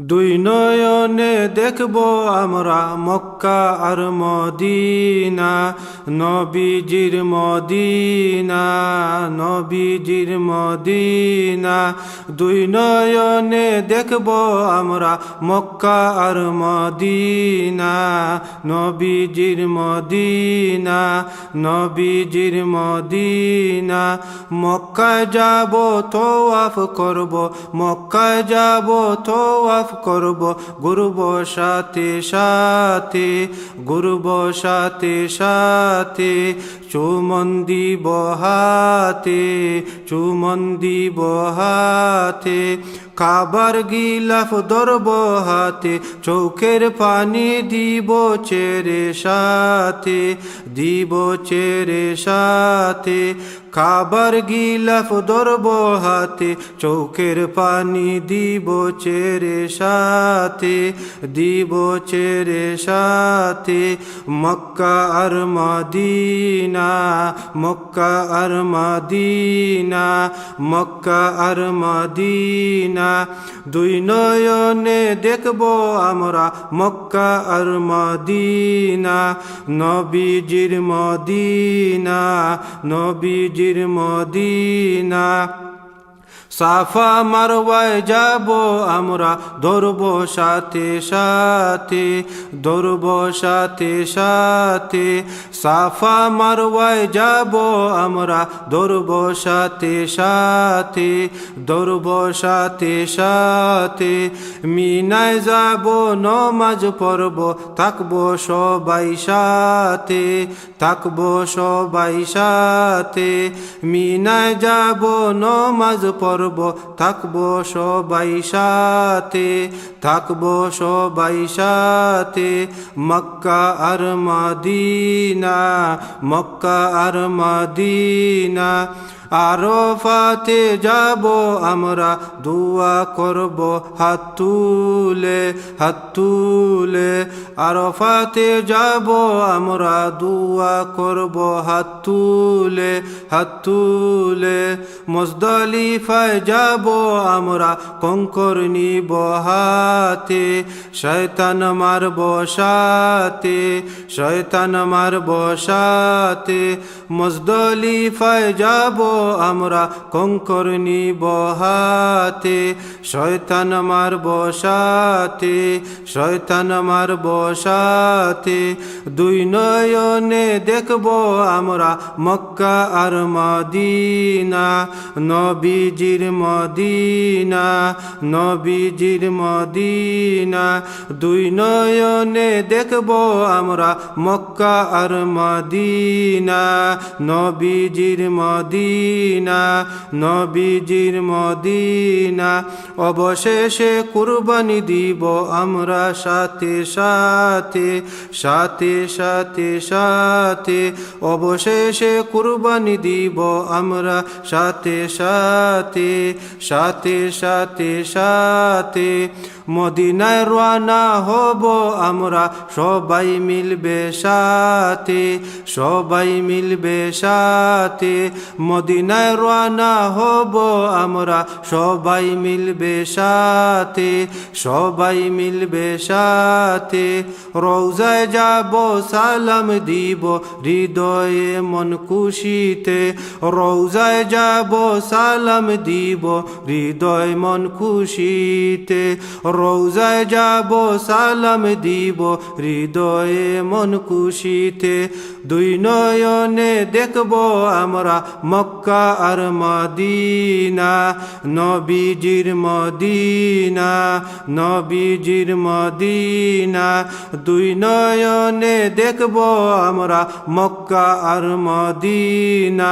দুই নয়নে দেখব আমরা মক্কা আর মদিনা, নবীজির মদিনা, নবীজির মদিনা। দুই নয়নে দেখব আমরা মক্কা আর মদিনা, নবীজির মদিনা, নবীজির মদিনা। মক্কায় যাব তওয়াফ করব, মক্কায় যাব তওয়াফ করব, ঘুরব সাথে সাথে, ঘুরব সাথে সাথে। চুমন দিব হাতে, চুমন দিব হাতে। খাবার গিলাফ ধরব হাতে, চোখের পানি দিব চেরে সাথে, দিব চেরে সাথে। খাবার গিলাফ ধরব হাতে, চোখের পানি দিব চেরে সাথে, দিব চেরে সাথে। মক্কা আর মদিনা, মক্কা আর মদিনা, মক্কা আর মদিনা। দুই নয়নে দেখব আমরা মক্কা আর মদিনা, নবীজির মদিনা, নবীজির মদিনা। সাফা মারওয়ায় যাব আমরা, ধরব সাথে সাথে, ধরব সাথে সাথে। সাফা মারওয়ায় যাব আমরা, ধরব সাথে সাথে, ধরব সাথে সাথে। মিনায় যাব নমাজ পড়ব, থাকব সবাই সাথে, থাকব সবাই সাথে। মিনায় যাব নমাজ পড়ব, থাকব সবাই সাথে, থাকব সবাই সাথে। মক্কা আর মদিনা, মক্কা আর মদিনা। আরফাতে যাব আমরা, দোয়া করব হাত তুলে, হাত তুলে। আরফাতে যাব আমরা, দোয়া করব হাত তুলে, হাত তুলে। মুজদালিফায় যাব আমরা, কঙ্কর নিব হাতে, শয়তান মারব সাথে, শয়তান মারব সাথে। মুজদালিফায় যাব আমরা, কঙ্কর নিব হাতে, শয়তান মারব সাথে, শয়তান মারব সাথে। দুই নয়নে দেখব আমরা মক্কা আর মদিনা, নবীজির মদিনা, নবীজির মদিনা। দুই নয়নে দেখব আমরা মক্কা আর মদিনা, নবীজির মদিনা, নবীজির মদিনা। অবশেষে কুরবানি দিব আমরা সাথে সাথে, সাথে সাথে সাথে। অবশেষে কুরবানি দিব আমরা সাথে সাথে, সাথে সাথে সাথে। মদিনায় রওনা হব আমরা, সবাই মিলবে সাথে, সবাই মিলবে সাথে। মদিনায় রওনা হব আমরা, সবাই মিলবে সাথে, সবাই মিলবে সাথে। রওজায় যাব সালাম দিব, হৃদয়ে মন খুশিতে। রওজায় যাব সালাম দিব, হৃদয় মন খুশিতে। রওজায় যাব সালাম দিব, হৃদয়ে মন খুশিতে। দুই নয়নে দেখব আমরা মক্কা আর মদিনা, নবীজির মদিনা, নবীজির মদিনা। দুই নয়নে দেখব আমরা মক্কা আর মদিনা,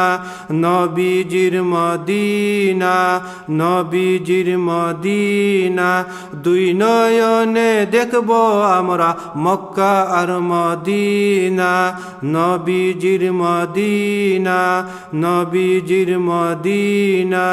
নবীজির মদিনা, নবীজির মদিনা। দুই নয়নে দেখব আমরা মক্কা আর মদিনা, নবীজির মদিনা, নবীজির মদিনা।